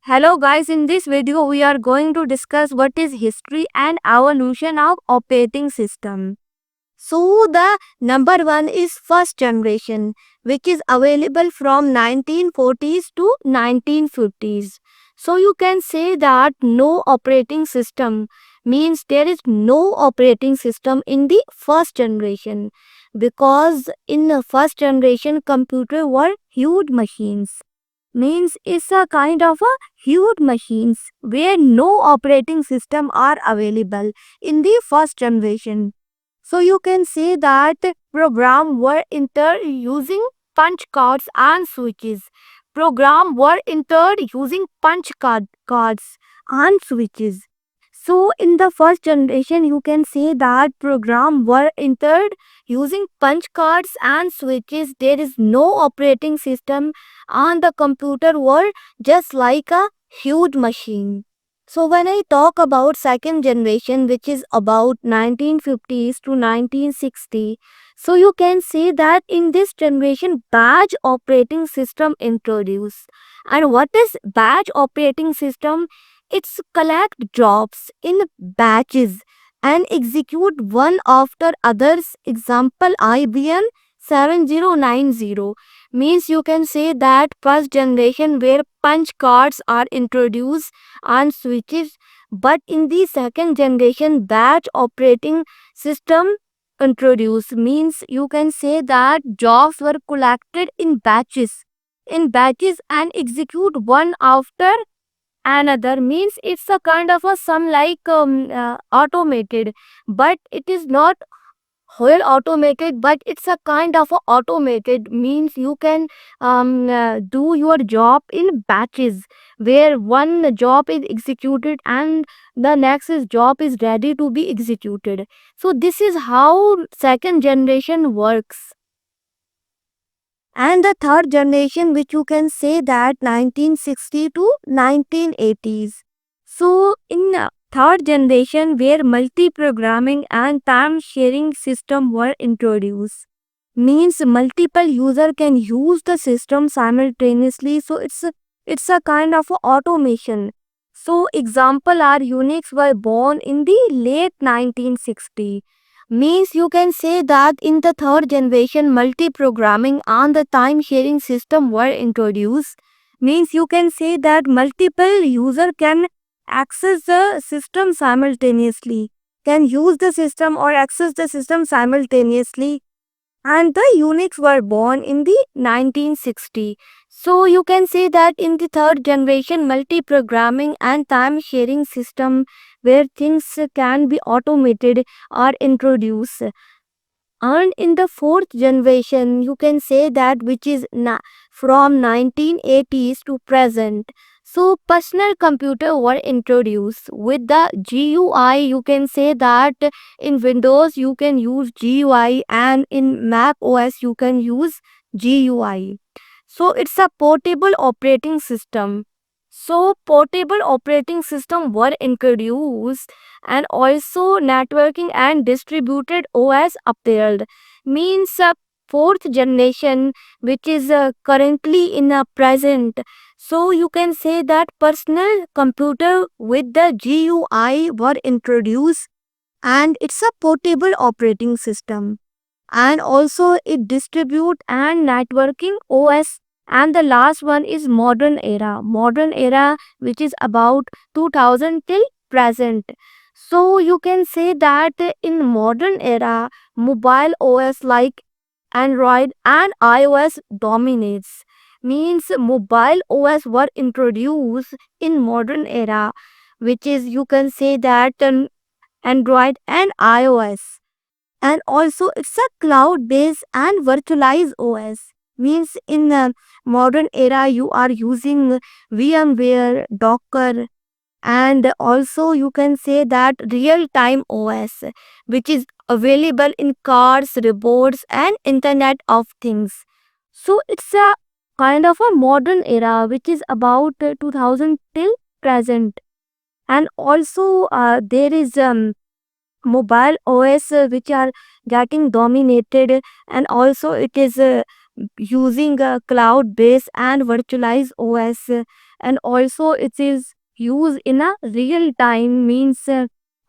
Hello guys, in this video we are going to discuss what is history and evolution of operating system. So the number one is first generation, which is available from 1940s to 1950s. So you can say that no operating system means there is no operating system in the first generation, because in the first generation computer were huge machines, means it's a kind of a huge machines where no operating system are available in the first generation. So you can say that program were entered using punch cards and switches. Program were entered using cards and switches. So in the first generation, you can say that program were entered using punch cards and switches. There is no operating system and the computer were just like a huge machine. So when I talk about second generation, which is about 1950s to 1960, so you can say that in this generation batch operating system introduced. And what is batch operating system? It's collect jobs in batches and execute one after others. Example IBM 7090, means you can say that first generation where punch cards are introduced and switches, but in the second generation batch operating system introduced, means you can say that jobs were collected in batches and execute one after another, means it's a kind of a some like automated, but it is not whole automated, but it's a kind of a automated, means you can do your job in batches where one job is executed and the next job is ready to be executed. So this is how second generation works. And the third generation, which you can say that 1960 to 1980s. So in third generation where multi-programming and time sharing system were introduced, means multiple user can use the system simultaneously. So it's a kind of a automation. So example are Unix were born in the late 1960, means you can say that in the third generation multi-programming and the time sharing system were introduced, means you can say that multiple user can access the system simultaneously, can use the system or access the system simultaneously, and the Unix were born in the 1960. So you can say that in the third generation multi-programming and time sharing system where things can be automated are introduced. And in the fourth generation, you can say that which is from 1980s to present. So personal computer were introduced with the GUI. You can say that in Windows you can use GUI and in Mac OS you can use GUI. So it's a portable operating system. So portable operating system were introduced, and also networking and distributed OS appeared, means fourth generation, which is currently in a present. So you can say that personal computer with the GUI were introduced, and it's a portable operating system, and also it distribute and networking OS. And the last one is modern era which is about 2000 till present. So you can say that in modern era mobile OS like Android and iOS dominates, means mobile OS were introduced in modern era, which is you can say that Android and iOS. And also it's a cloud based and virtualized OS, means in the modern era you are using VMware, Docker, and also you can say that real time OS, which is available in cars, robots, and internet of things. So it's a kind of a modern era which is about 2000 till present. And also there is mobile OS which are getting dominated, and also it is using a cloud based and virtualized OS, and also it is used in a real time, means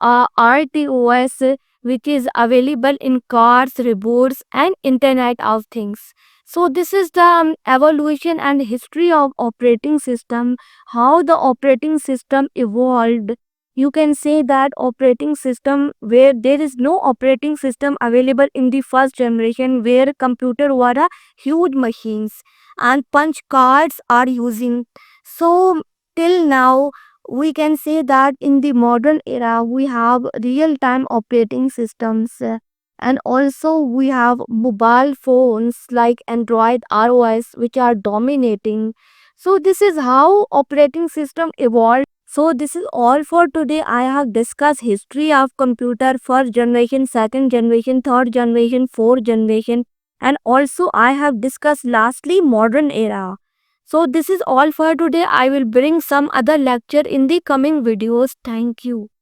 RTOS, which is available in cars, robots, and Internet of Things. So this is the evolution and history of operating system, how the operating system evolved. You can say that operating system, where there is no operating system available in the first generation, where computer were a huge machines and punch cards are using. So till now we can say that in the modern era we have real time operating systems, and also we have mobile phones like Android ROS which are dominating. So this is how operating system evolved. So this is all for today. I have discussed history of computer, first generation, second generation, third generation, fourth generation, and also I have discussed lastly modern era. So this is all for today. I will bring some other lecture in the coming videos. Thank you.